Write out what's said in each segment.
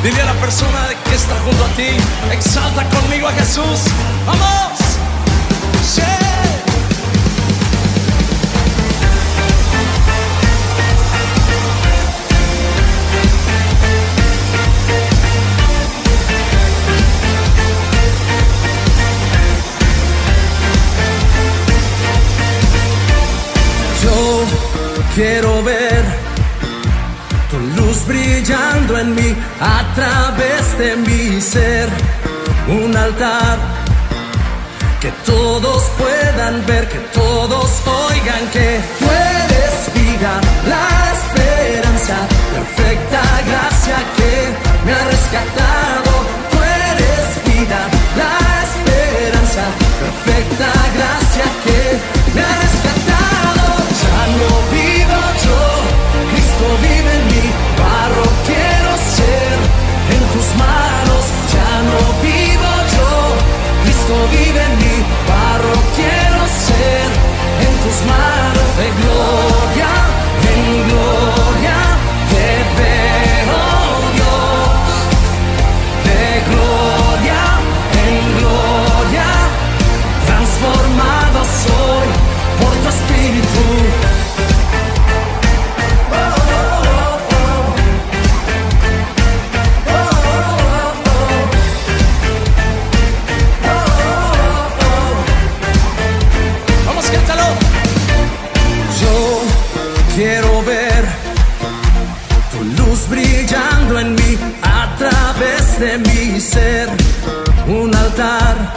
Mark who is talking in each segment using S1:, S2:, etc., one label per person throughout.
S1: Dile a la persona que está junto a ti, exalta conmigo a Jesús. ¡Vamos! ¡Sí! Yo quiero ver tu luz brillando en mí, a través de mi ser, un altar que todos puedan ver, que todos oigan que tú eres vida, la esperanza, perfecta gracia que me ha rescatado. Tú eres vida, la esperanza, perfecta gracia que me ha rescatado. Ya no vivo yo, Cristo vive en mí, barro quiero ser en tus manos. Ya no vivo yo, Cristo vive en mí, barro quiero ser en tus manos. De gloria en gloria te veo, Dios. De gloria en gloria transformado soy por tu Espíritu. Quiero ver tu luz brillando en mí, a través de mi ser, un altar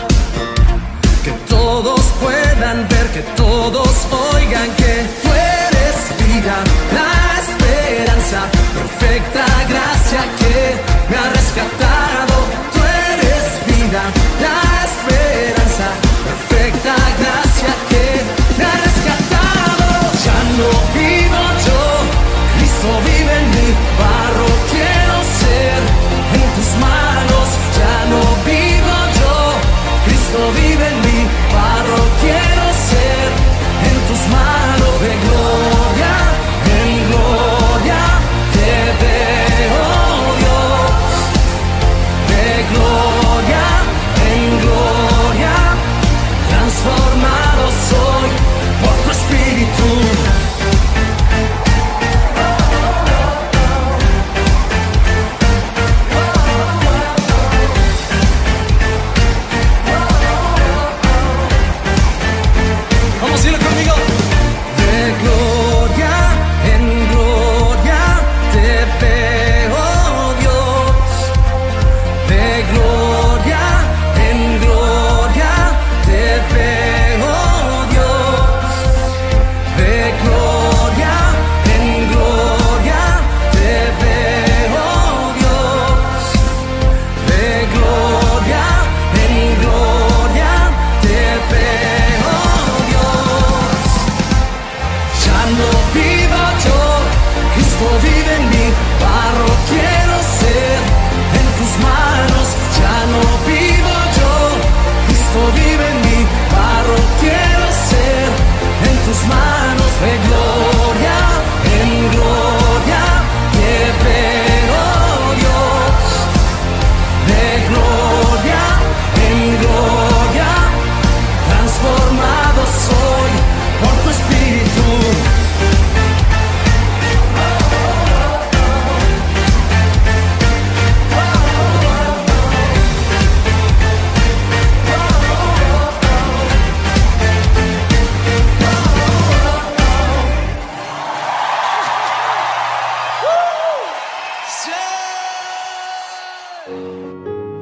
S1: que todos puedan ver, que todos oigan que tú eres vida, la esperanza, perfecta gracia que me ha rescatado. Tú eres vida, la esperanza, perfecta gracia que me ha rescatado. Ya no vivo yo, Cristo vive en mí, barro quiero ser en tus manos. Ya no vivo yo, Cristo vive en mí, barro quiero ser en tus manos. De gloria en gloria te veo, Dios. De gloria en gloria transformado soy por tu Espíritu.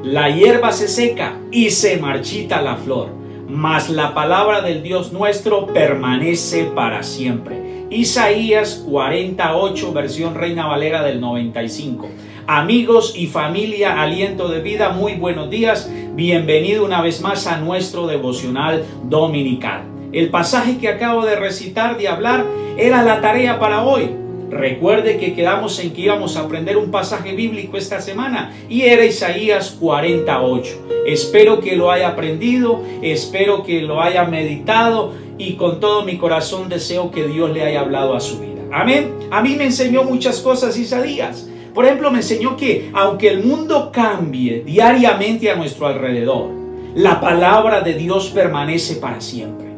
S2: La hierba se seca y se marchita la flor, mas la palabra del Dios nuestro permanece para siempre. Isaías 48, versión Reina Valera del 95. Amigos y familia Aliento de Vida, muy buenos días. Bienvenido una vez más a nuestro devocional dominical. El pasaje que acabo de recitar, de hablar, era la tarea para hoy. Recuerde que quedamos en que íbamos a aprender un pasaje bíblico esta semana y era Isaías 48. Espero que lo haya aprendido, espero que lo haya meditado y con todo mi corazón deseo que Dios le haya hablado a su vida. Amén. A mí me enseñó muchas cosas Isaías. Por ejemplo, me enseñó que aunque el mundo cambie diariamente a nuestro alrededor, la palabra de Dios permanece para siempre.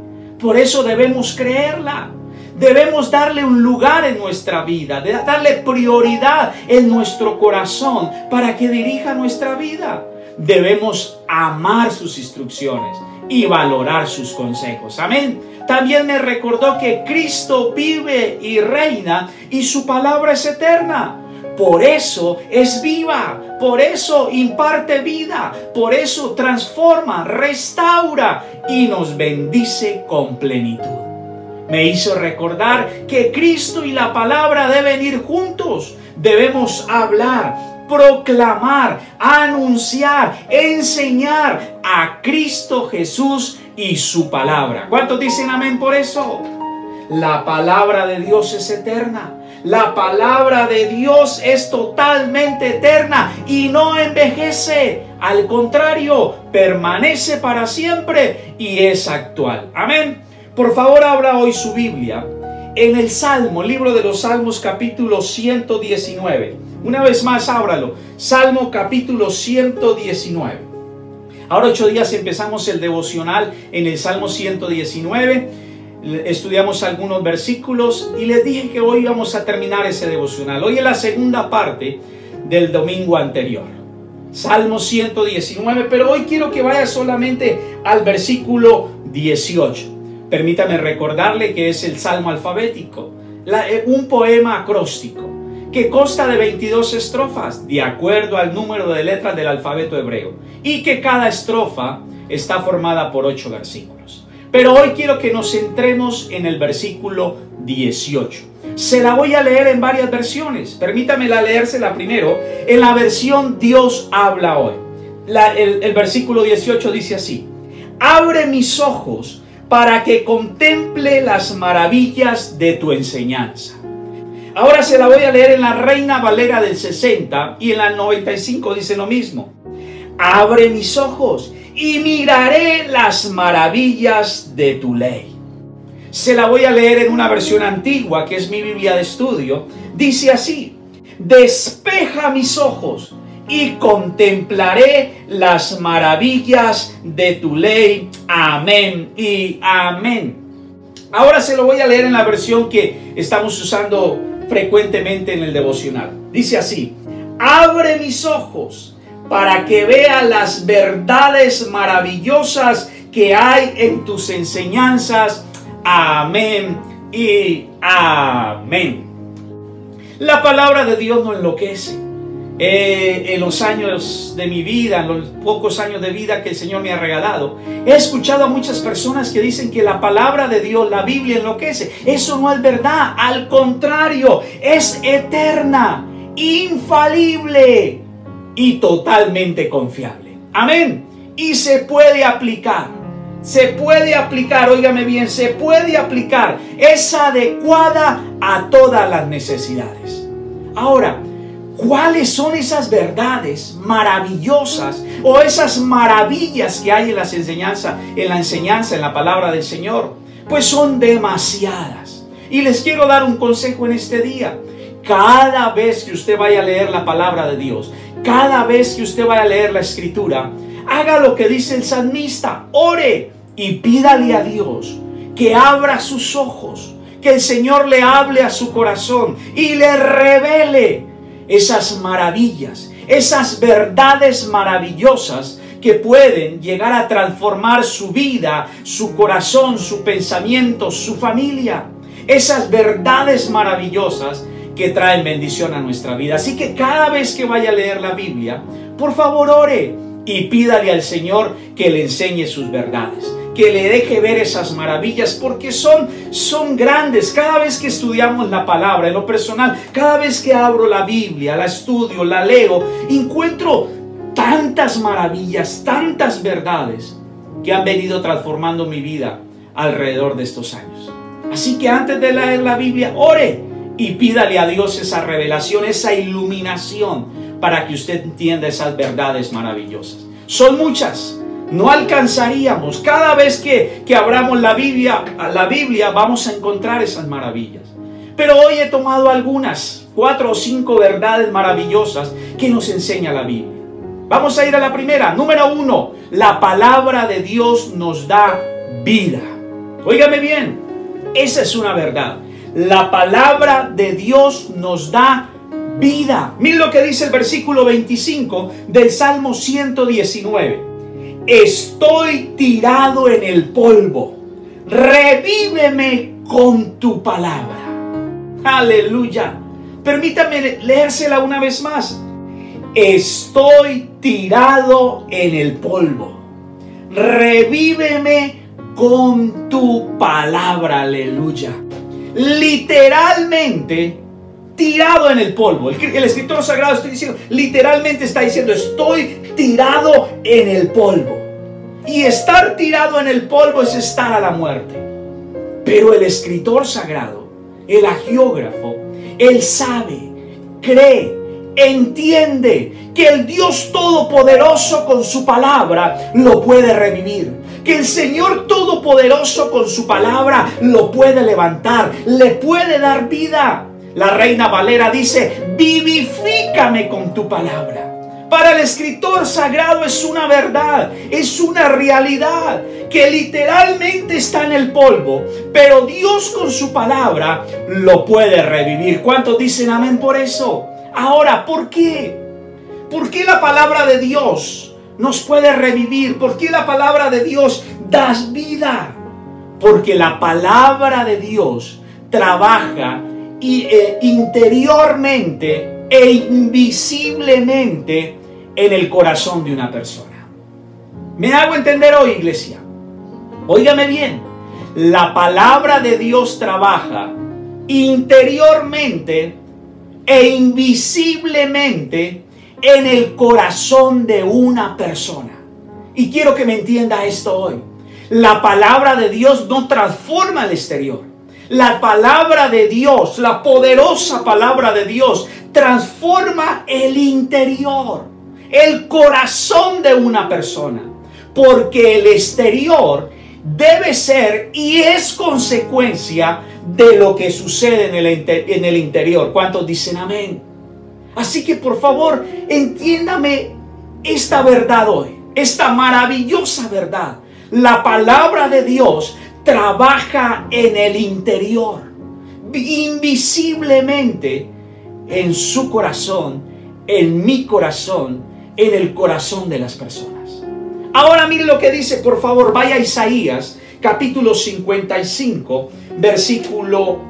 S2: Por eso debemos creerla. Debemos darle un lugar en nuestra vida, darle prioridad en nuestro corazón para que dirija nuestra vida. Debemos amar sus instrucciones y valorar sus consejos. Amén. También me recordó que Cristo vive y reina y su palabra es eterna. Por eso es viva, por eso imparte vida, por eso transforma, restaura y nos bendice con plenitud. Me hizo recordar que Cristo y la palabra deben ir juntos. Debemos hablar, proclamar, anunciar, enseñar a Cristo Jesús y su palabra. ¿Cuántos dicen amén por eso? La palabra de Dios es eterna. La palabra de Dios es totalmente eterna y no envejece. Al contrario, permanece para siempre y es actual. Amén. Por favor, abra hoy su Biblia en el Salmo, libro de los Salmos, capítulo 119. Una vez más, ábralo. Salmo, capítulo 119. Ahora 8 días empezamos el devocional en el Salmo 119. Estudiamos algunos versículos y les dije que hoy vamos a terminar ese devocional. Hoy es la segunda parte del domingo anterior. Salmo 119, pero hoy quiero que vaya solamente al versículo 18. Permítame recordarle que es el salmo alfabético, un poema acróstico que consta de 22 estrofas de acuerdo al número de letras del alfabeto hebreo y que cada estrofa está formada por 8 versículos. Pero hoy quiero que nos centremos en el versículo 18. Se la voy a leer en varias versiones. Permítame leérsela primero en la versión Dios habla hoy. El versículo 18 dice así: abre mis ojos para que contemple las maravillas de tu enseñanza. Ahora se la voy a leer en la Reina Valera del 60 y en la 95 dice lo mismo. Abre mis ojos y miraré las maravillas de tu ley. Se la voy a leer en una versión antigua, que es mi Biblia de estudio. Dice así: despeja mis ojos y contemplaré las maravillas de tu ley. Amén y amén. Ahora se lo voy a leer en la versión que estamos usando frecuentemente en el devocional. Dice así: abre mis ojos para que vea las verdades maravillosas que hay en tus enseñanzas. Amén y amén. La palabra de Dios nos enloquece. En los años de mi vida, en los pocos años de vida que el Señor me ha regalado, he escuchado a muchas personas que dicen que la palabra de Dios, la Biblia, enloquece. Eso no es verdad. Al contrario, es eterna, infalible y totalmente confiable. Amén. Y se puede aplicar. Se puede aplicar, óigame bien, se puede aplicar. Es adecuada a todas las necesidades. Ahora, ¿cuáles son esas verdades maravillosas o esas maravillas que hay en la enseñanza, en la palabra del Señor? Pues son demasiadas. Y les quiero dar un consejo en este día. Cada vez que usted vaya a leer la palabra de Dios, cada vez que usted vaya a leer la Escritura, haga lo que dice el salmista. Ore y pídale a Dios que abra sus ojos, que el Señor le hable a su corazón y le revele esas maravillas, esas verdades maravillosas que pueden llegar a transformar su vida, su corazón, su pensamiento, su familia. Esas verdades maravillosas que traen bendición a nuestra vida. Así que cada vez que vaya a leer la Biblia, por favor ore y pídale al Señor que le enseñe sus verdades, que le deje ver esas maravillas, porque son grandes. Cada vez que estudiamos la palabra, en lo personal, cada vez que abro la Biblia, la estudio, la leo, encuentro tantas maravillas, tantas verdades que han venido transformando mi vida alrededor de estos años. Así que antes de leer la Biblia, ore y pídale a Dios esa revelación, esa iluminación, para que usted entienda esas verdades maravillosas. Son muchas. No alcanzaríamos. Cada vez que abramos la Biblia vamos a encontrar esas maravillas. Pero hoy he tomado algunas 4 o 5 verdades maravillosas que nos enseña la Biblia. Vamos a ir a la primera. Número 1, la palabra de Dios nos da vida. Óigame bien, esa es una verdad. La palabra de Dios nos da vida. Miren lo que dice el versículo 25 del Salmo 119. Estoy tirado en el polvo, revíveme con tu palabra. Aleluya. Permítame leérsela una vez más. Estoy tirado en el polvo, revíveme con tu palabra. Aleluya. Literalmente tirado en el polvo. El escritor sagrado literalmente está diciendo, estoy tirado en el polvo. Y estar tirado en el polvo es estar a la muerte. Pero el escritor sagrado, el agiógrafo, él sabe, cree, entiende que el Dios Todopoderoso con su palabra lo puede revivir, que el Señor Todopoderoso con su palabra lo puede levantar, le puede dar vida. La Reina Valera dice, vivifícame con tu palabra. Para el escritor sagrado es una verdad, es una realidad que literalmente está en el polvo, pero Dios con su palabra lo puede revivir. ¿Cuántos dicen amén por eso? Ahora, ¿por qué? ¿Por qué la palabra de Dios nos puede revivir? ¿Por qué la palabra de Dios da vida? Porque la palabra de Dios trabaja interiormente e invisiblemente en el corazón de una persona. ¿Me hago entender hoy, iglesia? Óigame bien, la palabra de Dios trabaja interiormente e invisiblemente en el corazón de una persona. Y quiero que me entienda esto hoy. La palabra de Dios no transforma el exterior. La palabra de Dios, la poderosa palabra de Dios, transforma el interior, el corazón de una persona. Porque el exterior debe ser y es consecuencia de lo que sucede en el interior. ¿Cuántos dicen amén? Así que por favor, entiéndame esta verdad hoy, esta maravillosa verdad. La palabra de Dios trabaja en el interior, invisiblemente, en su corazón, en mi corazón, en el corazón de las personas. Ahora mire lo que dice, por favor, vaya a Isaías, capítulo 55, versículo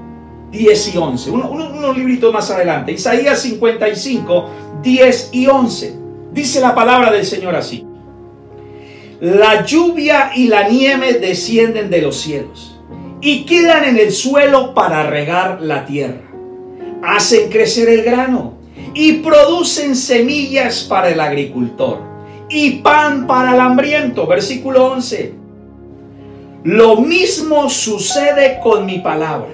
S2: 10 y 11. Unos libritos más adelante. Isaías 55, 10 y 11. Dice la palabra del Señor así. La lluvia y la nieve descienden de los cielos y quedan en el suelo para regar la tierra. Hacen crecer el grano y producen semillas para el agricultor y pan para el hambriento. Versículo 11. Lo mismo sucede con mi palabra.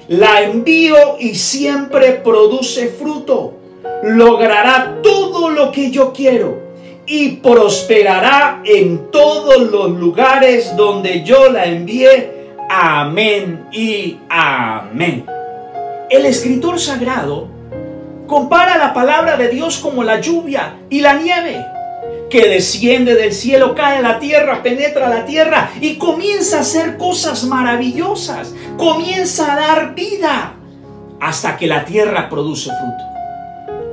S2: La envío y siempre produce fruto. Logrará todo lo que yo quiero y prosperará en todos los lugares donde yo la envié. Amén y amén. El escritor sagrado compara la palabra de Dios como la lluvia y la nieve, que desciende del cielo, cae a la tierra, penetra la tierra y comienza a hacer cosas maravillosas, comienza a dar vida hasta que la tierra produce fruto.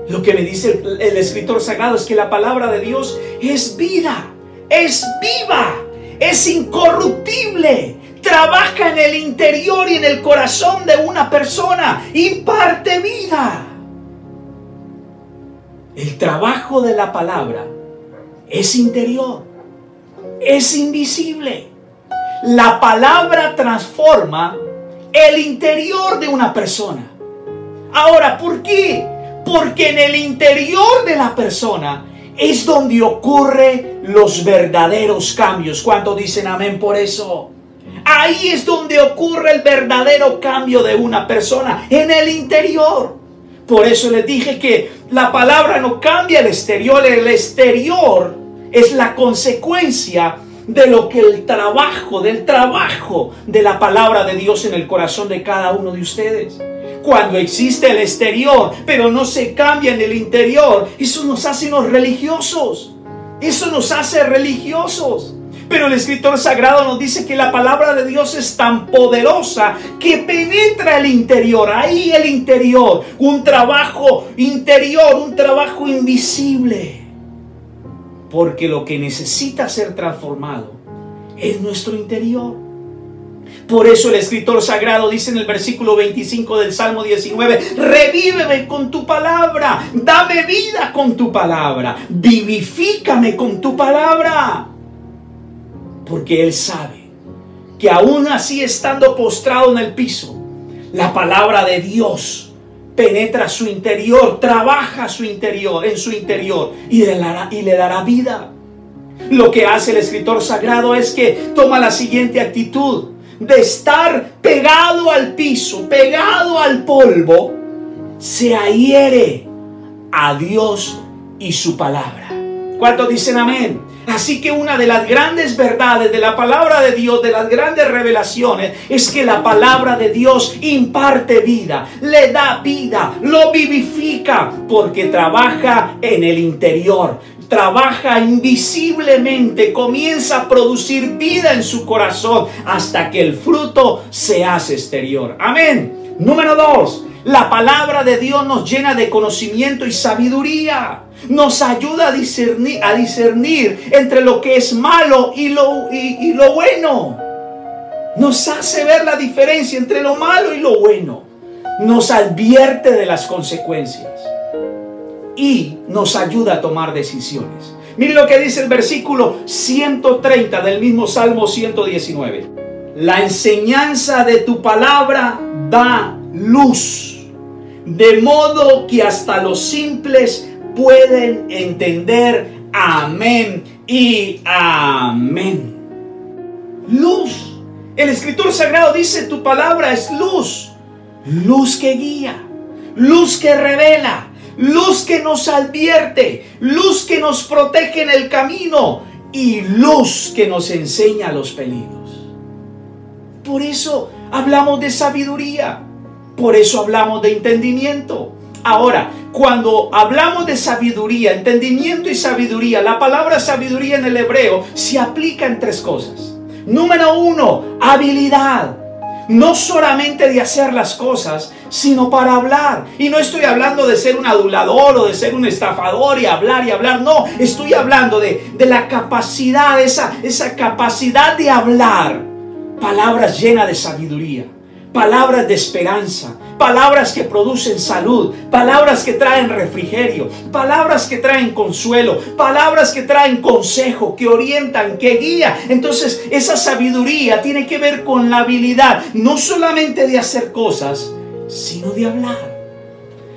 S2: Lo que me dice el escritor sagrado es que la palabra de Dios es vida, es viva, es incorruptible, trabaja en el interior y en el corazón de una persona, imparte vida. El trabajo de la palabra es interior, es invisible. La palabra transforma el interior de una persona. Ahora, ¿por qué? Porque en el interior de la persona es donde ocurren los verdaderos cambios. ¿Cuántos dicen amén por eso? Ahí es donde ocurre el verdadero cambio de una persona, en el interior. Por eso les dije que la palabra no cambia el exterior es la consecuencia de lo que del trabajo de la palabra de Dios en el corazón de cada uno de ustedes. cuando existe el exterior, pero no se cambia en el interior, eso nos hace unos religiosos. Eso nos hace religiosos. Pero el escritor sagrado nos dice que la palabra de Dios es tan poderosa que penetra el interior. Ahí el interior, un trabajo interior, un trabajo invisible. Porque lo que necesita ser transformado es nuestro interior. Por eso el escritor sagrado dice en el versículo 25 del Salmo 19: revíveme con tu palabra, dame vida con tu palabra, vivifícame con tu palabra. Porque él sabe que aún así, estando postrado en el piso, la palabra de Dios penetra su interior, trabaja su interior, en su interior, y le dará vida. Lo que hace el escritor sagrado es que toma la siguiente actitud: de estar pegado al piso, pegado al polvo, se adhiere a Dios y su palabra. ¿Cuántos dicen amén? Así que una de las grandes verdades de la palabra de Dios, de las grandes revelaciones, es que la palabra de Dios imparte vida, le da vida, lo vivifica, porque trabaja en el interior. Trabaja invisiblemente, comienza a producir vida en su corazón hasta que el fruto se hace exterior. Amén. Número 2, la palabra de Dios nos llena de conocimiento y sabiduría. Nos ayuda a discernir entre lo que es malo y lo bueno. Nos hace ver la diferencia entre lo malo y lo bueno. Nos advierte de las consecuencias y nos ayuda a tomar decisiones. Mire lo que dice el versículo 130 del mismo Salmo 119. La enseñanza de tu palabra da luz, de modo que hasta los simples pueden entender. Amén y amén. Luz. El escritor sagrado dice: tu palabra es luz. Luz que guía, luz que revela, luz que nos advierte, luz que nos protege en el camino y luz que nos enseña los peligros. Por eso hablamos de sabiduría, por eso hablamos de entendimiento. Ahora, cuando hablamos de sabiduría, entendimiento y sabiduría, la palabra sabiduría en el hebreo se aplica en 3 cosas. Número 1, habilidad. No solamente de hacer las cosas, sino para hablar. Y no estoy hablando de ser un adulador o de ser un estafador y hablar. No, estoy hablando de la capacidad, esa capacidad de hablar. Palabras llenas de sabiduría, palabras de esperanza, palabras que producen salud, palabras que traen refrigerio, palabras que traen consuelo, palabras que traen consejo, que orientan, que guían. Entonces esa sabiduría tiene que ver con la habilidad, no solamente de hacer cosas, sino de hablar.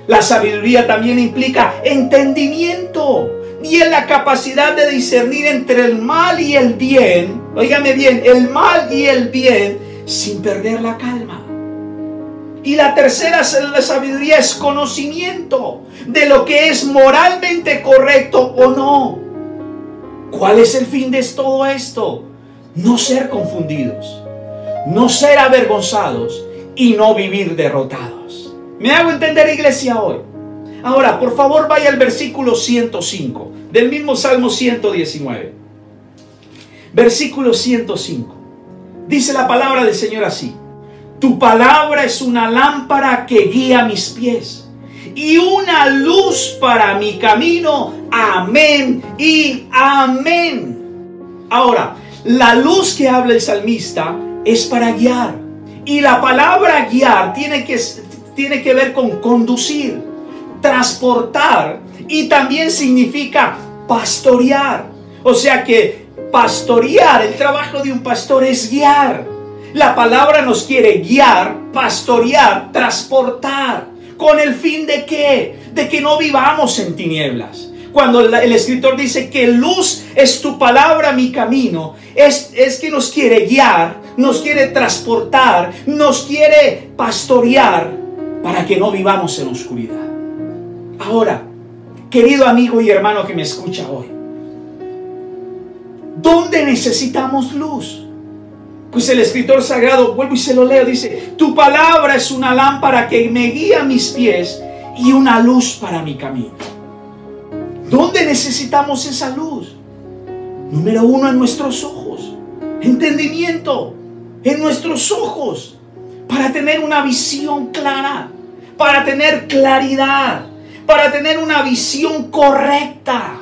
S2: La sabiduría también implica entendimiento y es la capacidad de discernir entre el mal y el bien. Óigame bien, el mal y el bien sin perder la calma. Y la tercera, la sabiduría, es conocimiento de lo que es moralmente correcto o no. ¿Cuál es el fin de todo esto? No ser confundidos, no ser avergonzados y no vivir derrotados. ¿Me hago entender, iglesia, hoy? Ahora, por favor, vaya al versículo 105 del mismo Salmo 119. Versículo 105. Dice la palabra del Señor así: tu palabra es una lámpara que guía mis pies y una luz para mi camino. Amén y amén. Ahora, la luz que habla el salmista es para guiar. Y la palabra guiar tiene que ver con conducir, transportar, y también significa pastorear. O sea que pastorear, el trabajo de un pastor es guiar. La palabra nos quiere guiar, pastorear, transportar. ¿Con el fin de qué? De que no vivamos en tinieblas. Cuando el escritor dice que luz es tu palabra, mi camino, es que nos quiere guiar, nos quiere transportar, nos quiere pastorear para que no vivamos en oscuridad. Ahora, querido amigo y hermano que me escucha hoy, ¿dónde necesitamos luz? Pues el escritor sagrado, vuelvo y se lo leo, dice: tu palabra es una lámpara que me guía a mis pies y una luz para mi camino. ¿Dónde necesitamos esa luz? Número uno, en nuestros ojos. Entendimiento en nuestros ojos, para tener una visión clara, para tener claridad, para tener una visión correcta.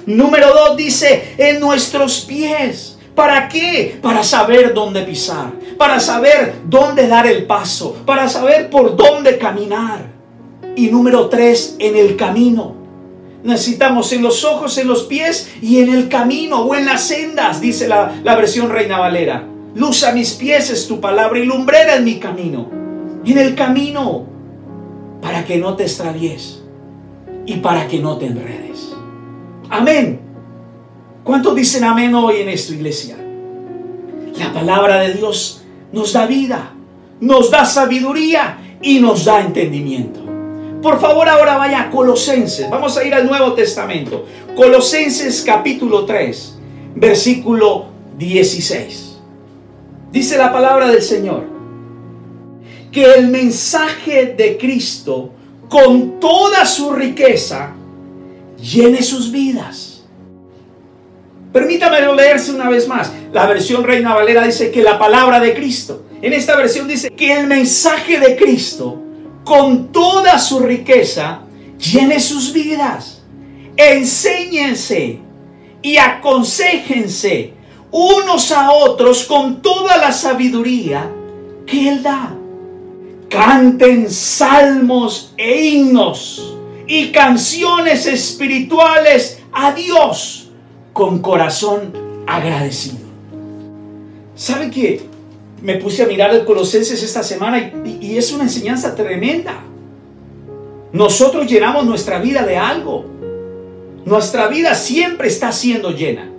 S2: Número dos, dice, en nuestros pies. ¿Para qué? Para saber dónde pisar, para saber dónde dar el paso, para saber por dónde caminar. Y número tres, en el camino. Necesitamos en los ojos, en los pies y en el camino o en las sendas, dice la versión Reina Valera. Luz a mis pies es tu palabra y lumbrera en mi camino. En el camino, para que no te extravíes y para que no te enredes. Amén. ¿Cuántos dicen amén hoy en esto, iglesia? La palabra de Dios nos da vida, nos da sabiduría y nos da entendimiento. Por favor, ahora vaya a Colosenses. Vamos a ir al Nuevo Testamento. Colosenses capítulo 3, versículo 16. Dice la palabra del Señor: que el mensaje de Cristo, con toda su riqueza, llene sus vidas. Permítamelo leerse una vez más. La versión Reina Valera dice que la palabra de Cristo. En esta versión dice que el mensaje de Cristo, con toda su riqueza, llene sus vidas. Enséñense y aconséjense unos a otros con toda la sabiduría que Él da. Canten salmos e himnos y canciones espirituales a Dios con corazón agradecido. ¿Saben qué? Me puse a mirar el Colosenses esta semana y es una enseñanza tremenda. Nosotros llenamos nuestra vida de algo. Nuestra vida siempre está siendo llena.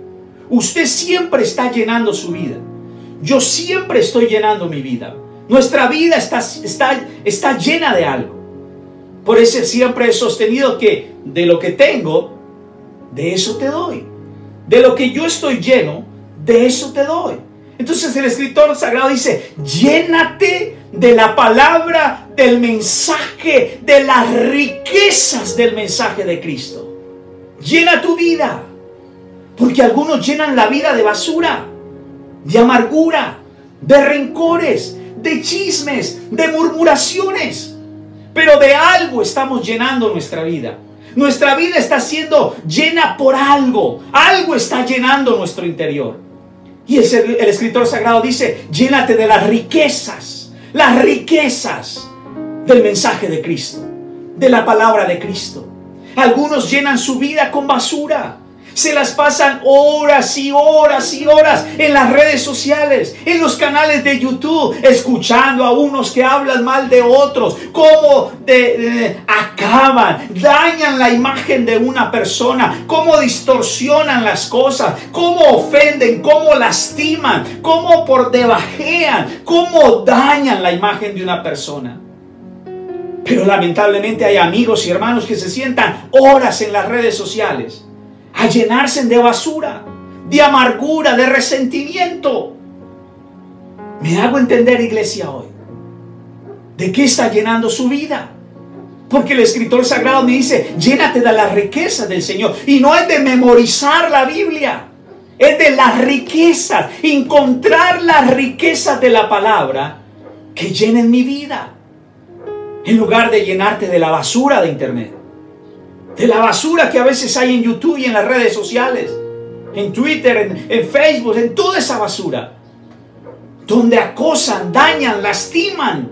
S2: Usted siempre está llenando su vida. Yo siempre estoy llenando mi vida. Nuestra vida está llena de algo. Por eso siempre he sostenido que de lo que tengo, de eso te doy. De lo que yo estoy lleno, de eso te doy. Entonces el escritor sagrado dice: llénate de la palabra, del mensaje, de las riquezas del mensaje de Cristo. Llena tu vida. Porque algunos llenan la vida de basura, de amargura, de rencores, de chismes, de murmuraciones. Pero de algo estamos llenando nuestra vida. Nuestra vida está siendo llena por algo. Algo está llenando nuestro interior. Y el escritor sagrado dice: llénate de las riquezas del mensaje de Cristo, de la palabra de Cristo. Algunos llenan su vida con basura. Se las pasan horas y horas y horas en las redes sociales, en los canales de YouTube, escuchando a unos que hablan mal de otros, cómo acaban, dañan la imagen de una persona, cómo distorsionan las cosas, cómo ofenden, cómo lastiman, cómo por debajean, cómo dañan la imagen de una persona. Pero lamentablemente hay amigos y hermanos que se sientan horas en las redes sociales a llenarse de basura, de amargura, de resentimiento. ¿Me hago entender, iglesia, hoy? ¿De qué está llenando su vida? Porque el escritor sagrado me dice: llénate de la riqueza del Señor. Y no es de memorizar la Biblia, es de las riquezas, encontrar las riquezas de la palabra que llenen mi vida. En lugar de llenarte de la basura de internet, de la basura que a veces hay en YouTube y en las redes sociales, en Twitter, en Facebook, en toda esa basura, donde acosan, dañan, lastiman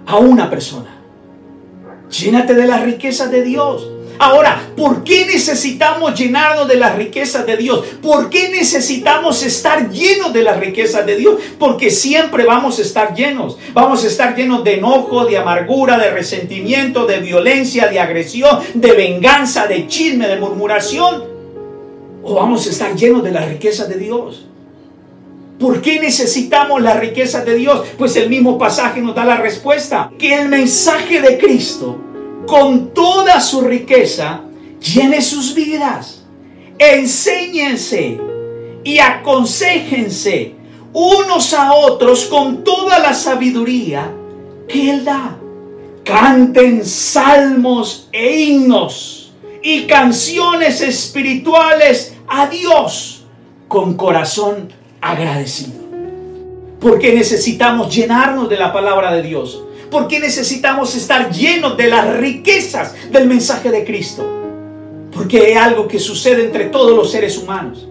S2: a una persona. Llénate de las riquezas de Dios. Ahora, ¿por qué necesitamos llenarnos de las riquezas de Dios? ¿Por qué necesitamos estar llenos de las riquezas de Dios? Porque siempre vamos a estar llenos. Vamos a estar llenos de enojo, de amargura, de resentimiento, de violencia, de agresión, de venganza, de chisme, de murmuración. ¿O vamos a estar llenos de las riquezas de Dios? ¿Por qué necesitamos las riquezas de Dios? Pues el mismo pasaje nos da la respuesta. Que el mensaje de Cristo, con toda su riqueza, llene sus vidas. Enséñense y aconséjense unos a otros con toda la sabiduría que Él da. Canten salmos e himnos y canciones espirituales a Dios con corazón agradecido. Porque necesitamos llenarnos de la palabra de Dios. Porque necesitamos estar llenos de las riquezas del mensaje de Cristo. Porque hay algo que sucede entre todos los seres humanos.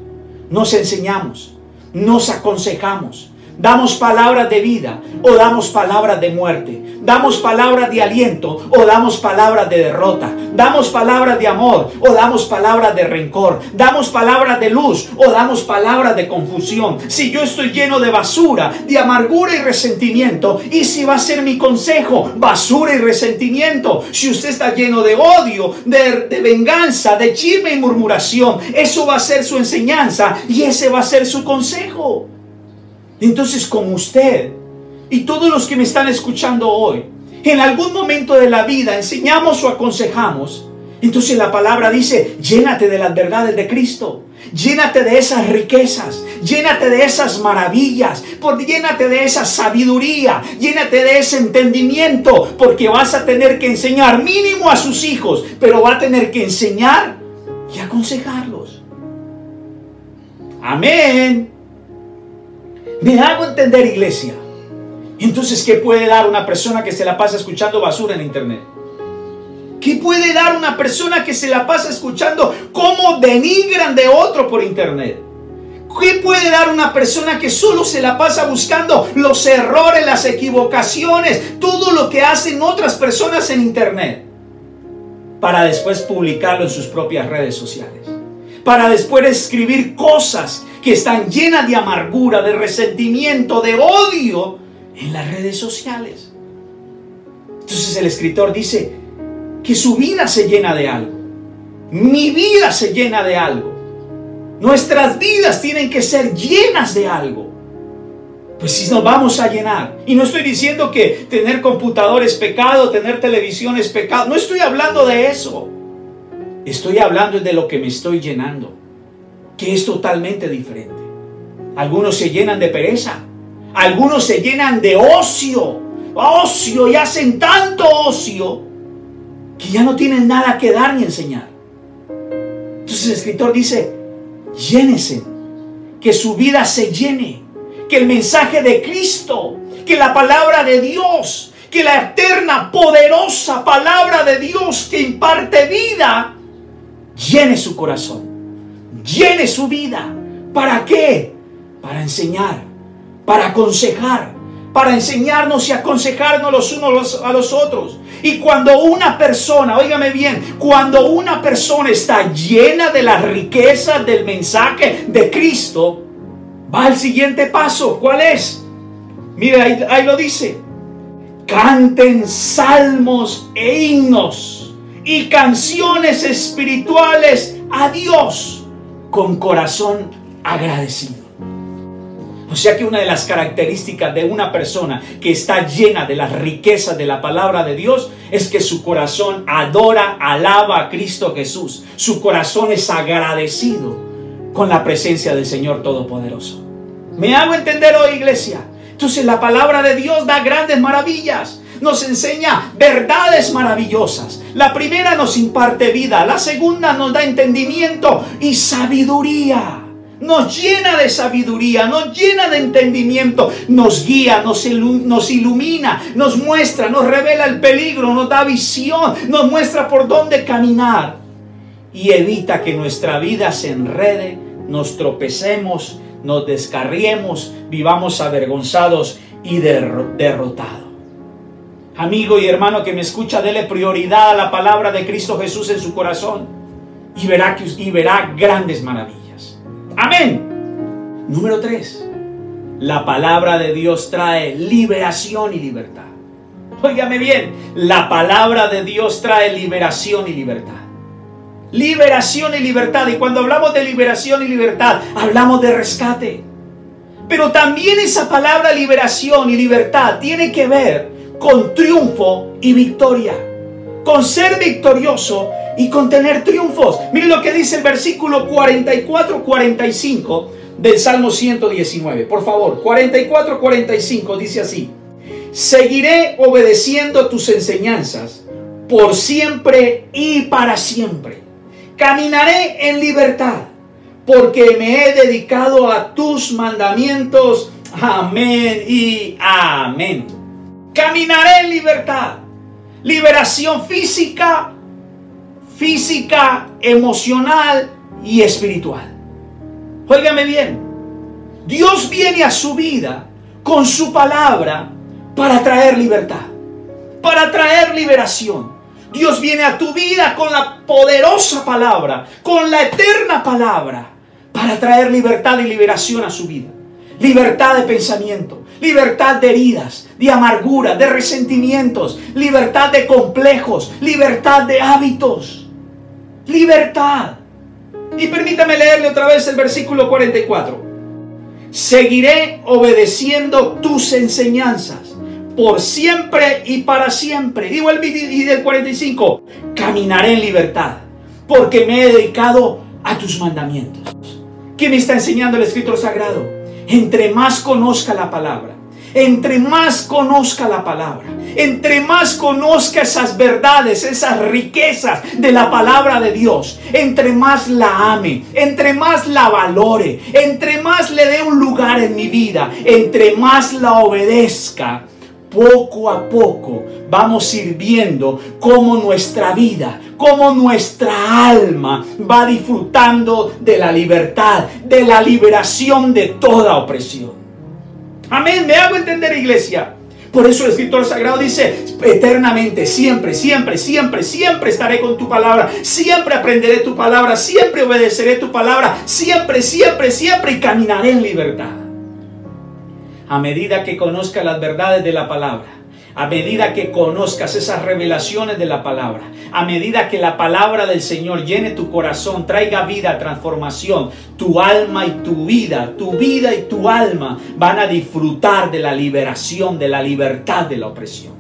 S2: Nos enseñamos, nos aconsejamos, damos palabras de vida o damos palabras de muerte. Damos palabras de aliento o damos palabras de derrota. Damos palabras de amor o damos palabras de rencor. Damos palabras de luz o damos palabras de confusión. Si yo estoy lleno de basura, de amargura y resentimiento, ¿y si va a ser mi consejo? Basura y resentimiento. Si usted está lleno de odio, de venganza, de chisme y murmuración, eso va a ser su enseñanza y ese va a ser su consejo. Entonces, como usted y todos los que me están escuchando hoy, en algún momento de la vida enseñamos o aconsejamos, entonces la palabra dice, llénate de las verdades de Cristo, llénate de esas riquezas, llénate de esas maravillas, llénate de esa sabiduría, llénate de ese entendimiento, porque vas a tener que enseñar mínimo a sus hijos, pero va a tener que enseñar y aconsejarlos. Amén. ¿Me hago entender, iglesia? Entonces, ¿qué puede dar una persona que se la pasa escuchando basura en internet? ¿Qué puede dar una persona que se la pasa escuchando cómo denigran de otro por internet? ¿Qué puede dar una persona que solo se la pasa buscando los errores, las equivocaciones, todo lo que hacen otras personas en internet, para después publicarlo en sus propias redes sociales? Para después escribir cosas que están llenas de amargura, de resentimiento, de odio en las redes sociales. Entonces el escritor dice que su vida se llena de algo. Mi vida se llena de algo. Nuestras vidas tienen que ser llenas de algo. Pues si nos vamos a llenar. Y no estoy diciendo que tener computador es pecado, tener televisión es pecado. No estoy hablando de eso. Estoy hablando de lo que me estoy llenando, que es totalmente diferente. Algunos se llenan de pereza. Algunos se llenan de ocio y hacen tanto ocio que ya no tienen nada que dar ni enseñar. Entonces el escritor dice, llénense, que su vida se llene, que el mensaje de Cristo, que la palabra de Dios, que la eterna, poderosa palabra de Dios que imparte vida, llene su corazón, llene su vida. ¿Para qué? Para enseñar, para aconsejar, para enseñarnos y aconsejarnos los unos a los otros. Y cuando una persona, óigame bien, cuando una persona está llena de las riquezas del mensaje de Cristo, va al siguiente paso. ¿Cuál es? Mire, ahí lo dice. Canten salmos e himnos y canciones espirituales a Dios con corazón agradecido. O sea que una de las características de una persona que está llena de las riquezas de la palabra de Dios es que su corazón adora, alaba a Cristo Jesús. Su corazón es agradecido con la presencia del Señor Todopoderoso. ¿Me hago entender hoy, iglesia? Entonces la palabra de Dios da grandes maravillas. Nos enseña verdades maravillosas. La primera nos imparte vida. La segunda nos da entendimiento y sabiduría. Nos llena de sabiduría, nos llena de entendimiento, nos guía, nos ilumina, nos muestra, nos revela el peligro, nos da visión, nos muestra por dónde caminar y evita que nuestra vida se enrede, nos tropecemos, nos descarriemos, vivamos avergonzados y derrotados. Amigo y hermano que me escucha, dele prioridad a la palabra de Cristo Jesús en su corazón y verá grandes maravillas. Amén. Número 3. La palabra de Dios trae liberación y libertad. Óigame bien, la palabra de Dios trae liberación y libertad. Liberación y libertad. Y cuando hablamos de liberación y libertad, hablamos de rescate. Pero también esa palabra liberación y libertad tiene que ver con triunfo y victoria. Con ser victorioso y con tener triunfos. Miren lo que dice el versículo 44-45 del Salmo 119. Por favor, 44-45 dice así: seguiré obedeciendo tus enseñanzas por siempre y para siempre. Caminaré en libertad, porque me he dedicado a tus mandamientos. Amén y amén. Caminaré en libertad. Liberación física, emocional y espiritual. Óigame bien. Dios viene a su vida con su palabra para traer libertad, para traer liberación. Dios viene a tu vida con la poderosa palabra, con la eterna palabra, para traer libertad y liberación a su vida. Libertad de pensamiento, libertad de heridas, de amargura, de resentimientos, libertad de complejos, libertad de hábitos. Libertad. Y permítame leerle otra vez el versículo 44. Seguiré obedeciendo tus enseñanzas por siempre y para siempre. Y del 45, caminaré en libertad, porque me he dedicado a tus mandamientos. ¿Qué me está enseñando el Escritor Sagrado? Entre más conozca la palabra, entre más conozca la palabra, entre más conozca esas verdades, esas riquezas de la palabra de Dios, entre más la ame, entre más la valore, entre más le dé un lugar en mi vida, entre más la obedezca, poco a poco vamos a ir viendo cómo nuestra vida, cómo nuestra alma va disfrutando de la libertad, de la liberación de toda opresión. Amén, ¿me hago entender, iglesia? Por eso el Escritor Sagrado dice: eternamente, siempre, siempre, siempre, siempre estaré con tu palabra, siempre aprenderé tu palabra, siempre obedeceré tu palabra, siempre, siempre, siempre, y caminaré en libertad. A medida que conozcas las verdades de la palabra, a medida que conozcas esas revelaciones de la palabra, a medida que la palabra del Señor llene tu corazón, traiga vida, transformación, tu alma y tu vida y tu alma van a disfrutar de la liberación, de la libertad de la opresión.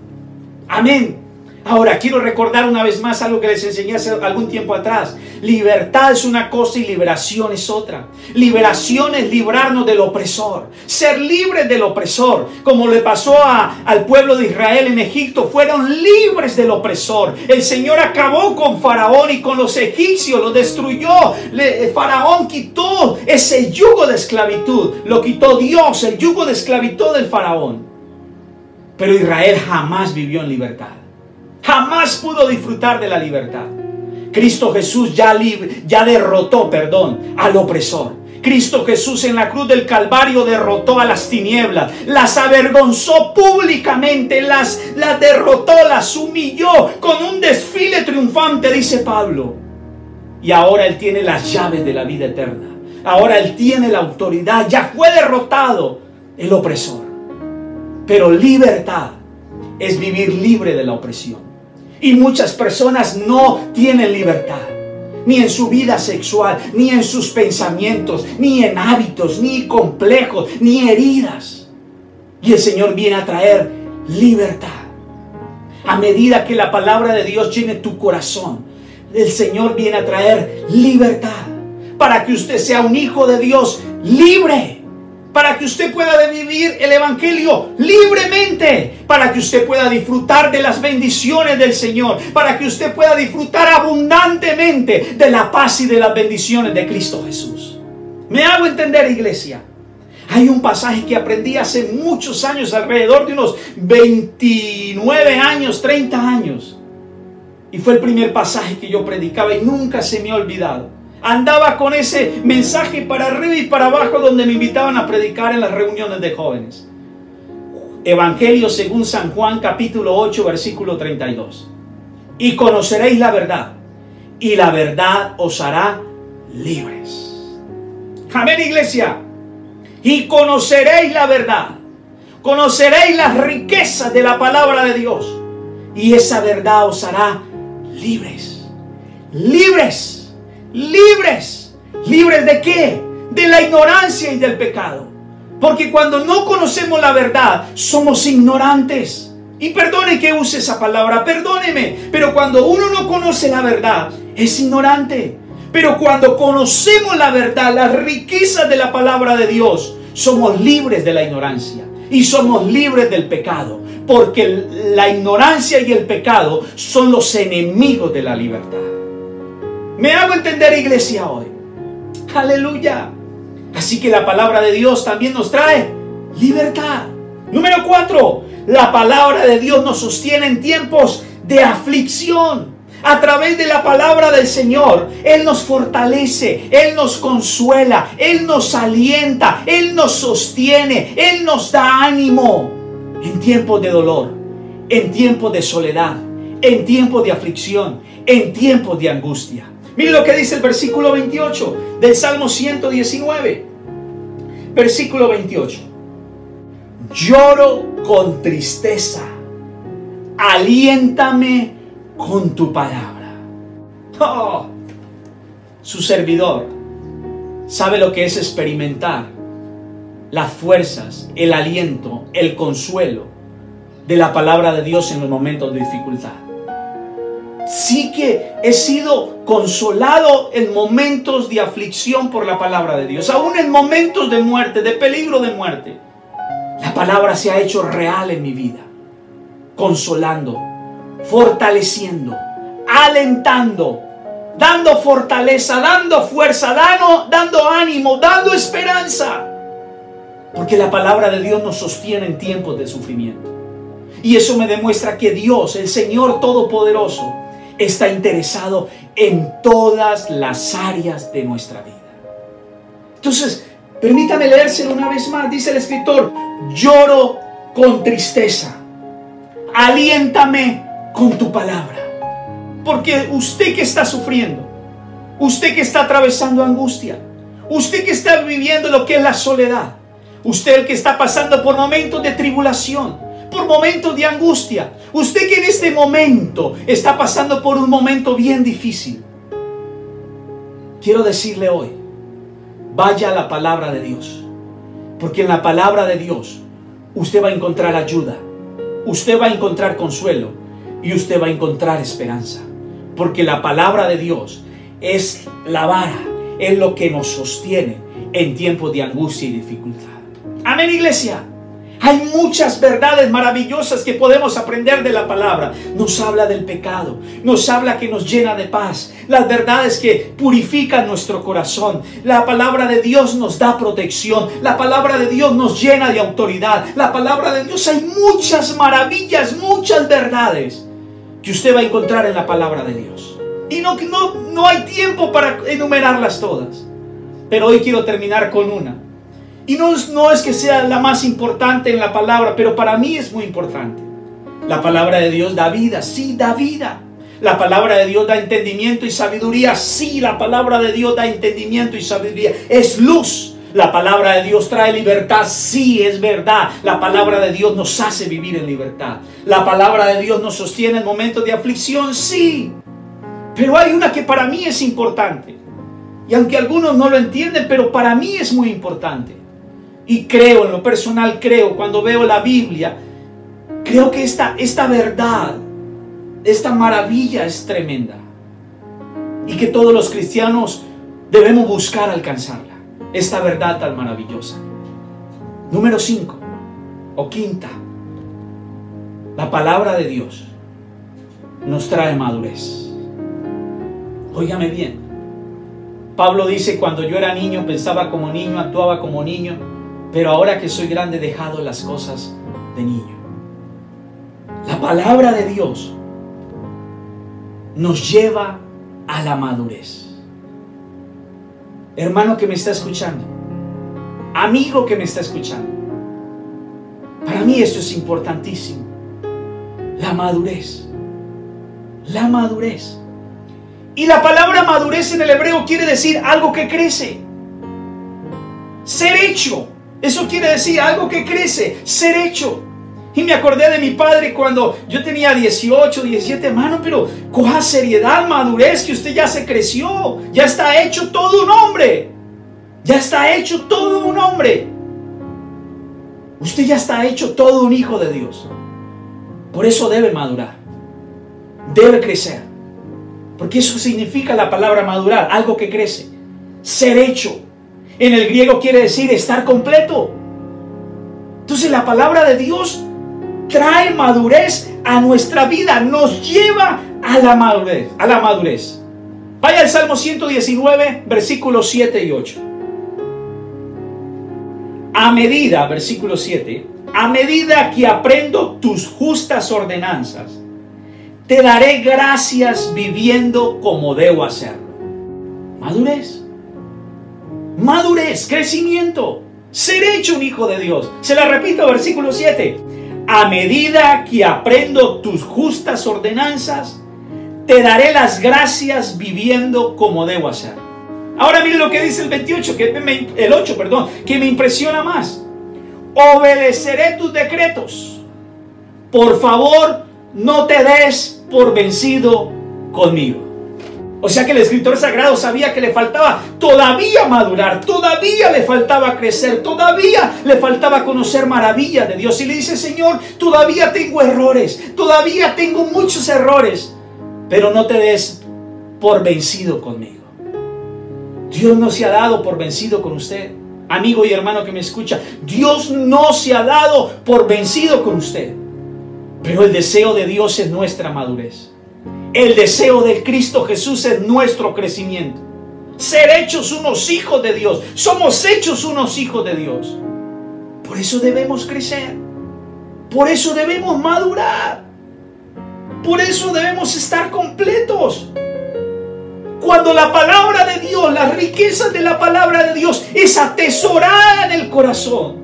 S2: Amén. Ahora quiero recordar una vez más algo que les enseñé hace algún tiempo atrás. Libertad es una cosa y liberación es otra. Liberación es librarnos del opresor, ser libres del opresor, como le pasó al pueblo de Israel en Egipto. Fueron libres del opresor. El Señor acabó con Faraón y con los egipcios, los destruyó. Faraón quitó ese yugo de esclavitud, lo quitó Dios, el yugo de esclavitud del Faraón. Pero Israel jamás vivió en libertad. Jamás pudo disfrutar de la libertad. Cristo Jesús ya derrotó al opresor. Cristo Jesús en la cruz del Calvario derrotó a las tinieblas, las avergonzó públicamente, las derrotó, las humilló con un desfile triunfante, dice Pablo. Y ahora Él tiene las llaves de la vida eterna. Ahora Él tiene la autoridad. Ya fue derrotado el opresor. Pero libertad es vivir libre de la opresión. Y muchas personas no tienen libertad, ni en su vida sexual, ni en sus pensamientos, ni en hábitos, ni complejos, ni heridas. Y el Señor viene a traer libertad. A medida que la palabra de Dios llene tu corazón, el Señor viene a traer libertad, para que usted sea un hijo de Dios libre. Para que usted pueda vivir el Evangelio libremente, para que usted pueda disfrutar de las bendiciones del Señor, para que usted pueda disfrutar abundantemente de la paz y de las bendiciones de Cristo Jesús. ¿Me hago entender, iglesia? Hay un pasaje que aprendí hace muchos años, alrededor de unos 29 años, 30 años. Y fue el primer pasaje que yo predicaba y nunca se me ha olvidado. Andaba con ese mensaje para arriba y para abajo donde me invitaban a predicar en las reuniones de jóvenes. Evangelio según San Juan, capítulo 8, versículo 32. Y conoceréis la verdad, y la verdad os hará libres. Amén, iglesia. Y conoceréis la verdad. Conoceréis las riquezas de la palabra de Dios. Y esa verdad os hará libres. Libres. Libres. ¿Libres de qué? De la ignorancia y del pecado. Porque cuando no conocemos la verdad, somos ignorantes. Y perdone que use esa palabra, perdóneme. Pero cuando uno no conoce la verdad, es ignorante. Pero cuando conocemos la verdad, las riquezas de la palabra de Dios, somos libres de la ignorancia y somos libres del pecado. Porque la ignorancia y el pecado son los enemigos de la libertad. ¿Me hago entender, iglesia, hoy? Aleluya. Así que la palabra de Dios también nos trae libertad. Número 4. La palabra de Dios nos sostiene en tiempos de aflicción. A través de la palabra del Señor, Él nos fortalece, Él nos consuela, Él nos alienta, Él nos sostiene, Él nos da ánimo en tiempos de dolor, en tiempos de soledad, en tiempos de aflicción, en tiempos de angustia. Miren lo que dice el versículo 28 del Salmo 119. Versículo 28. Lloro con tristeza, aliéntame con tu palabra. Oh, su servidor sabe lo que es experimentar las fuerzas, el aliento, el consuelo de la palabra de Dios en los momentos de dificultad. Sí que he sido consolado en momentos de aflicción por la palabra de Dios, aún en momentos de muerte, de peligro de muerte. La palabra se ha hecho real en mi vida, consolando, fortaleciendo, alentando, dando fortaleza, dando fuerza, dando ánimo, dando esperanza. Porque la palabra de Dios nos sostiene en tiempos de sufrimiento. Y eso me demuestra que Dios, el Señor Todopoderoso, está interesado en todas las áreas de nuestra vida. Entonces, permítame leérselo una vez más. Dice el escritor: lloro con tristeza, aliéntame con tu palabra. Porque usted que está sufriendo, usted que está atravesando angustia, usted que está viviendo lo que es la soledad, usted el que está pasando por momentos de tribulación, por momentos de angustia, usted que en este momento está pasando por un momento bien difícil, quiero decirle hoy: vaya a la palabra de Dios, porque en la palabra de Dios usted va a encontrar ayuda, usted va a encontrar consuelo y usted va a encontrar esperanza. Porque la palabra de Dios es la vara, es lo que nos sostiene en tiempos de angustia y dificultad. Amén, iglesia. Hay muchas verdades maravillosas que podemos aprender de la palabra. Nos habla del pecado, nos habla que nos llena de paz, las verdades que purifican nuestro corazón. La palabra de Dios nos da protección, la palabra de Dios nos llena de autoridad. La palabra de Dios, hay muchas maravillas, muchas verdades que usted va a encontrar en la palabra de Dios. Y no hay tiempo para enumerarlas todas. Pero hoy quiero terminar con una. Y no es que sea la más importante en la palabra, pero para mí es muy importante. La palabra de Dios da vida, sí, da vida. La palabra de Dios da entendimiento y sabiduría, sí, la palabra de Dios da entendimiento y sabiduría. Es luz. La palabra de Dios trae libertad, sí, es verdad. La palabra de Dios nos hace vivir en libertad. La palabra de Dios nos sostiene en momentos de aflicción, sí. Pero hay una que para mí es importante. Y aunque algunos no lo entienden, pero para mí es muy importante. Y creo, en lo personal creo, cuando veo la Biblia, creo que esta verdad, esta maravilla es tremenda. Y que todos los cristianos debemos buscar alcanzarla. Esta verdad tan maravillosa. Número 5 o quinta. La palabra de Dios nos trae madurez. Óigame bien. Pablo dice: cuando yo era niño pensaba como niño, actuaba como niño, pero ahora que soy grande he dejado las cosas de niño. La palabra de Dios nos lleva a la madurez. Hermano que me está escuchando, amigo que me está escuchando, para mí esto es importantísimo. La madurez. La madurez. Y la palabra madurez en el hebreo quiere decir algo que crece. Ser hecho. Eso quiere decir algo que crece, ser hecho. Y me acordé de mi padre cuando yo tenía 18, 17, hermano, pero coja seriedad, madurez, que usted ya se creció, ya está hecho todo un hombre. Ya está hecho todo un hombre. Usted ya está hecho todo un hijo de Dios. Por eso debe madurar, debe crecer. Porque eso significa la palabra madurar, algo que crece. Ser hecho. En el griego quiere decir estar completo. Entonces la palabra de Dios trae madurez a nuestra vida, nos lleva a la madurez. Vaya al Salmo 119, versículos 7 y 8. A medida, versículo 7, a medida que aprendo tus justas ordenanzas, te daré gracias viviendo como debo hacerlo. Madurez. Madurez, crecimiento, ser hecho un hijo de Dios. Se la repito, versículo 7. A medida que aprendo tus justas ordenanzas, te daré las gracias viviendo como debo hacer. Ahora miren lo que dice el 8, que me impresiona más. Obedeceré tus decretos. Por favor, no te des por vencido conmigo. O sea que el escritor sagrado sabía que le faltaba todavía madurar, todavía le faltaba crecer, todavía le faltaba conocer maravillas de Dios. Y le dice: Señor, todavía tengo errores, todavía tengo muchos errores, pero no te des por vencido conmigo. Dios no se ha dado por vencido con usted, amigo y hermano que me escucha. Dios no se ha dado por vencido con usted, pero el deseo de Dios es nuestra madurez. El deseo de Cristo Jesús es nuestro crecimiento. Ser hechos unos hijos de Dios. Somos hechos unos hijos de Dios. Por eso debemos crecer. Por eso debemos madurar. Por eso debemos estar completos. Cuando la palabra de Dios, las riquezas de la palabra de Dios es atesorada en el corazón,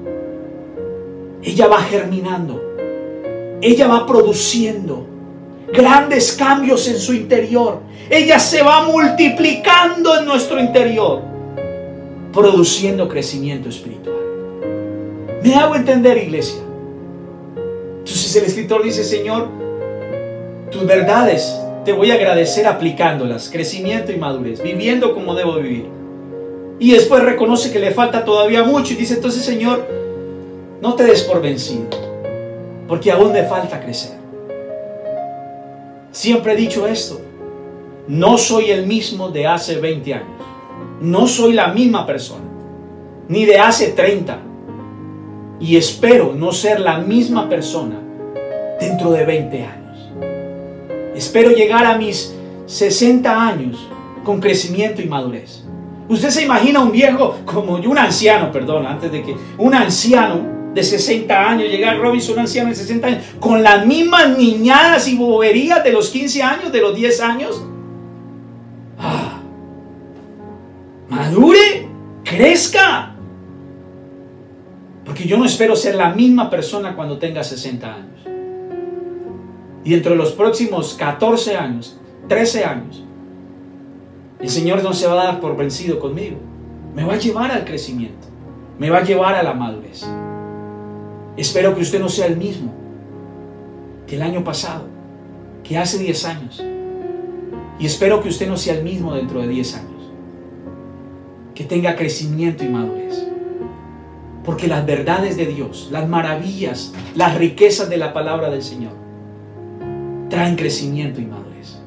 S2: ella va germinando. Ella va produciendo grandes cambios en su interior. Ella se va multiplicando en nuestro interior, produciendo crecimiento espiritual. ¿Me hago entender, iglesia? Entonces el escritor dice: Señor, tus verdades te voy a agradecer aplicándolas, crecimiento y madurez, viviendo como debo vivir. Y después reconoce que le falta todavía mucho y dice: entonces, Señor, no te des por vencido, porque aún me falta crecer. Siempre he dicho esto: no soy el mismo de hace 20 años. No soy la misma persona, ni de hace 30. Y espero no ser la misma persona dentro de 20 años. Espero llegar a mis 60 años con crecimiento y madurez. Usted se imagina un viejo como yo, un anciano de 60 años, llegar Robinson, un anciano de 60 años, con las mismas niñadas y boberías de los 15 años, de los 10 años. Madure, crezca. Porque yo no espero ser la misma persona cuando tenga 60 años. Y dentro de los próximos 14 años, 13 años, el Señor no se va a dar por vencido conmigo. Me va a llevar al crecimiento, me va a llevar a la madurez. Espero que usted no sea el mismo que el año pasado, que hace 10 años. Y espero que usted no sea el mismo dentro de 10 años. Que tenga crecimiento y madurez. Porque las verdades de Dios, las maravillas, las riquezas de la palabra del Señor traen crecimiento y madurez.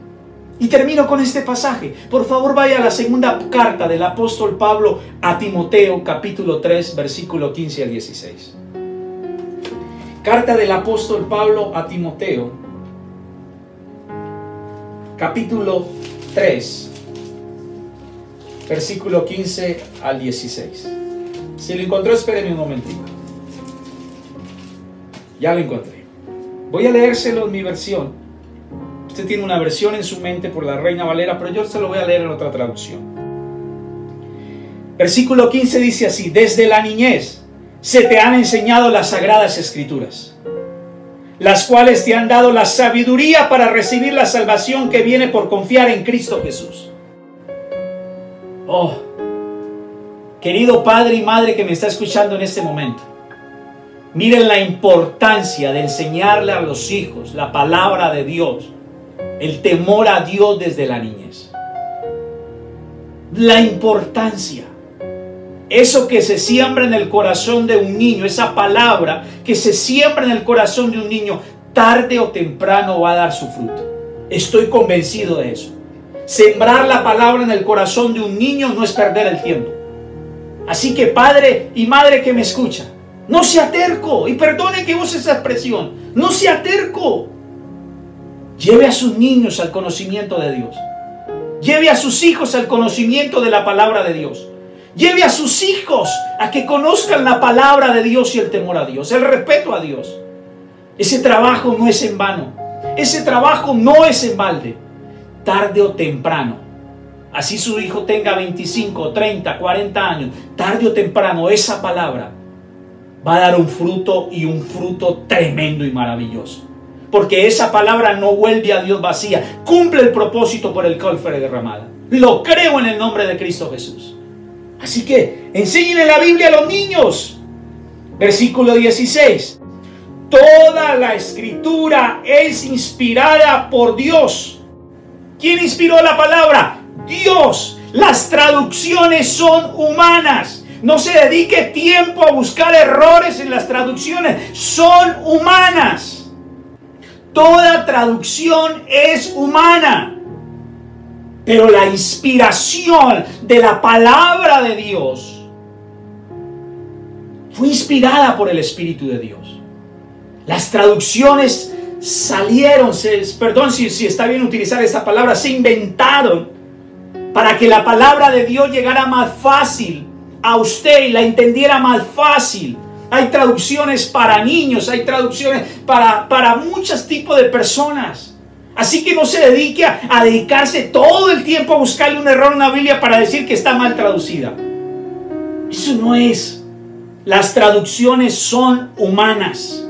S2: Y termino con este pasaje. Por favor, vaya a la segunda carta del apóstol Pablo a Timoteo, capítulo 3, versículo 15 al 16. Carta del apóstol Pablo a Timoteo, capítulo 3, versículo 15 al 16. Si lo encontró, espérenme un momentito. Ya lo encontré. Voy a leérselo en mi versión. Usted tiene una versión en su mente por la Reina Valera, pero yo se lo voy a leer en otra traducción. Versículo 15 dice así: desde la niñez se te han enseñado las sagradas escrituras, las cuales te han dado la sabiduría para recibir la salvación que viene por confiar en Cristo Jesús. Oh, querido padre y madre que me está escuchando en este momento, miren la importancia de enseñarle a los hijos la palabra de Dios, el temor a Dios desde la niñez. La importancia. Eso que se siembra en el corazón de un niño, esa palabra que se siembra en el corazón de un niño, tarde o temprano va a dar su fruto. Estoy convencido de eso. Sembrar la palabra en el corazón de un niño no es perder el tiempo. Así que padre y madre que me escucha, no sea terco, y perdone que use esa expresión, no sea terco. Lleve a sus niños al conocimiento de Dios. Lleve a sus hijos al conocimiento de la palabra de Dios. Lleve a sus hijos a que conozcan la palabra de Dios y el temor a Dios, el respeto a Dios. Ese trabajo no es en vano. Ese trabajo no es en balde. Tarde o temprano, así su hijo tenga 25, 30, 40 años, tarde o temprano esa palabra va a dar un fruto, y un fruto tremendo y maravilloso. Porque esa palabra no vuelve a Dios vacía, cumple el propósito por el cual fue derramada. Lo creo en el nombre de Cristo Jesús. Así que enséñenle la Biblia a los niños. Versículo 16. Toda la escritura es inspirada por Dios. ¿Quién inspiró la palabra? Dios. Las traducciones son humanas. No se dedique tiempo a buscar errores en las traducciones. Son humanas. Toda traducción es humana. Pero la inspiración de la palabra de Dios fue inspirada por el Espíritu de Dios. Las traducciones salieron, perdón si está bien utilizar esta palabra, se inventaron para que la palabra de Dios llegara más fácil a usted y la entendiera más fácil. Hay traducciones para niños, hay traducciones para muchos tipos de personas. Así que no se dedique a dedicarse todo el tiempo a buscarle un error en la Biblia para decir que está mal traducida. Eso no es. Las traducciones son humanas.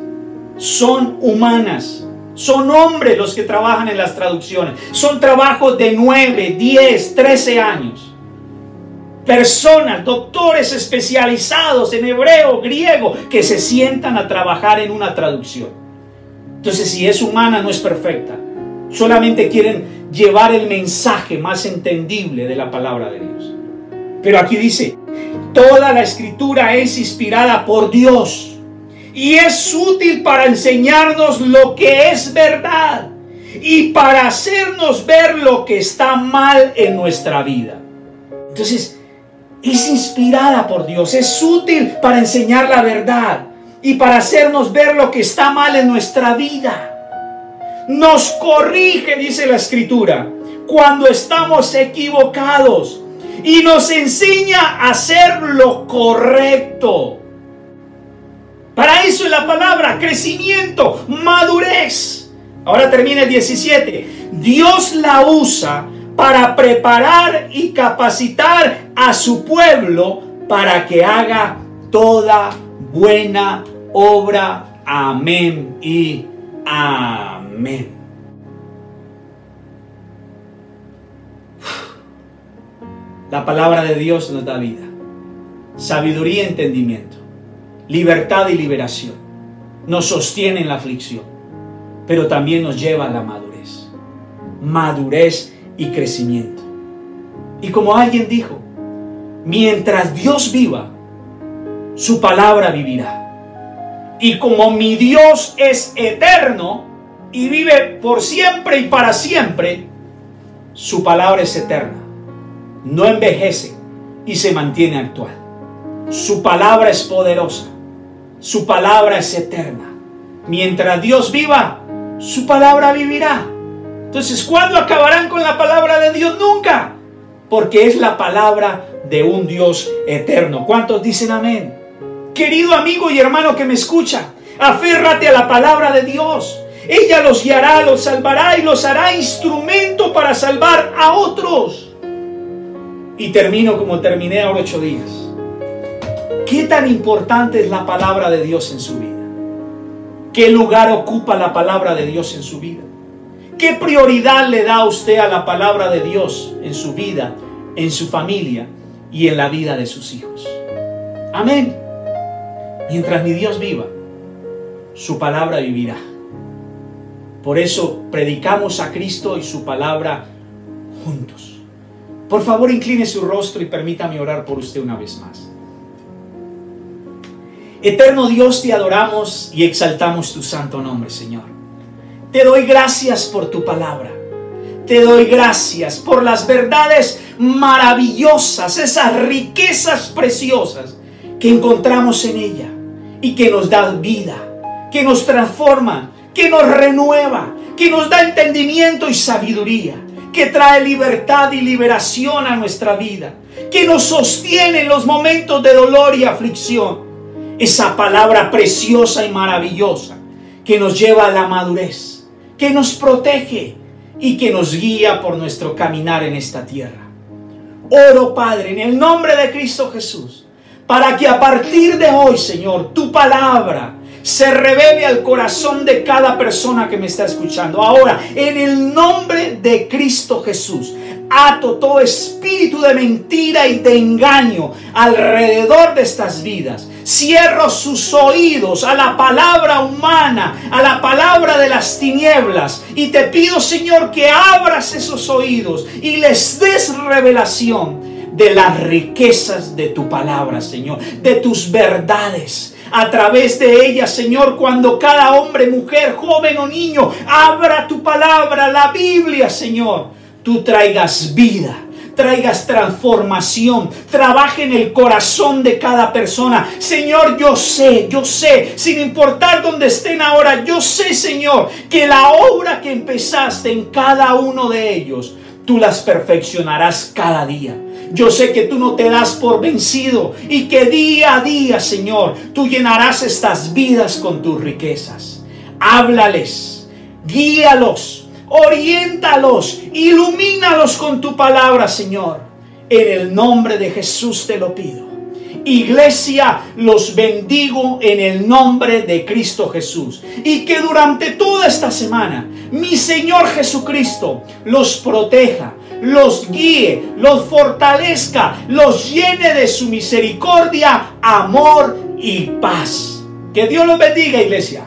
S2: Son humanas. Son hombres los que trabajan en las traducciones. Son trabajos de 9, 10, 13 años. Personas, doctores especializados en hebreo, griego, que se sientan a trabajar en una traducción. Entonces, si es humana, no es perfecta. Solamente quieren llevar el mensaje más entendible de la palabra de Dios. Pero aquí dice, toda la escritura es inspirada por Dios y es útil para enseñarnos lo que es verdad y para hacernos ver lo que está mal en nuestra vida. Entonces, es inspirada por Dios, es útil para enseñar la verdad y para hacernos ver lo que está mal en nuestra vida. Nos corrige, dice la Escritura, cuando estamos equivocados y nos enseña a hacer lo correcto. Para eso es la palabra, crecimiento, madurez. Ahora termina el 17. Dios la usa para preparar y capacitar a su pueblo para que haga toda buena obra. Amén y amén. La palabra de Dios nos da vida, sabiduría y entendimiento, libertad y liberación. Nos sostiene en la aflicción, pero también nos lleva a la madurez. Madurez y crecimiento. Y como alguien dijo, mientras Dios viva, su palabra vivirá. Y como mi Dios es eterno y vive por siempre y para siempre, su palabra es eterna. No envejece y se mantiene actual. Su palabra es poderosa. Su palabra es eterna. Mientras Dios viva, su palabra vivirá. Entonces, ¿cuándo acabarán con la palabra de Dios? Nunca. Porque es la palabra de un Dios eterno. ¿Cuántos dicen amén? Querido amigo y hermano que me escucha, aférrate a la palabra de Dios. Ella los guiará, los salvará y los hará instrumento para salvar a otros. Y termino como terminé ahora 8 días. ¿Qué tan importante es la palabra de Dios en su vida? ¿Qué lugar ocupa la palabra de Dios en su vida? ¿Qué prioridad le da usted a la palabra de Dios en su vida, en su familia y en la vida de sus hijos? Amén. Mientras mi Dios viva, su palabra vivirá. Por eso predicamos a Cristo y su palabra juntos. Por favor, incline su rostro y permítame orar por usted una vez más. Eterno Dios, te adoramos y exaltamos tu santo nombre, Señor. Te doy gracias por tu palabra. Te doy gracias por las verdades maravillosas, esas riquezas preciosas que encontramos en ella y que nos da vida, que nos transforma, que nos renueva, que nos da entendimiento y sabiduría, que trae libertad y liberación a nuestra vida, que nos sostiene en los momentos de dolor y aflicción. Esa palabra preciosa y maravillosa que nos lleva a la madurez, que nos protege y que nos guía por nuestro caminar en esta tierra. Oro, Padre, en el nombre de Cristo Jesús, para que a partir de hoy, Señor, tu palabra se revele al corazón de cada persona que me está escuchando. Ahora, en el nombre de Cristo Jesús, ato todo espíritu de mentira y de engaño alrededor de estas vidas. Cierro sus oídos a la palabra humana, a la palabra de las tinieblas. Y te pido, Señor, que abras esos oídos y les des revelación de las riquezas de tu palabra, Señor, de tus verdades. A través de ella, Señor, cuando cada hombre, mujer, joven o niño abra tu palabra, la Biblia, Señor, tú traigas vida, traigas transformación, trabaje en el corazón de cada persona. Señor, yo sé, sin importar dónde estén ahora, yo sé, Señor, que la obra que empezaste en cada uno de ellos, tú las perfeccionarás cada día. Yo sé que tú no te das por vencido y que día a día, Señor, tú llenarás estas vidas con tus riquezas. Háblales, guíalos, oriéntalos, ilumínalos con tu palabra, Señor. En el nombre de Jesús te lo pido. Iglesia, los bendigo en el nombre de Cristo Jesús. Y que durante toda esta semana, mi Señor Jesucristo los proteja, los guíe, los fortalezca, los llene de su misericordia, amor y paz. Que Dios los bendiga, iglesia.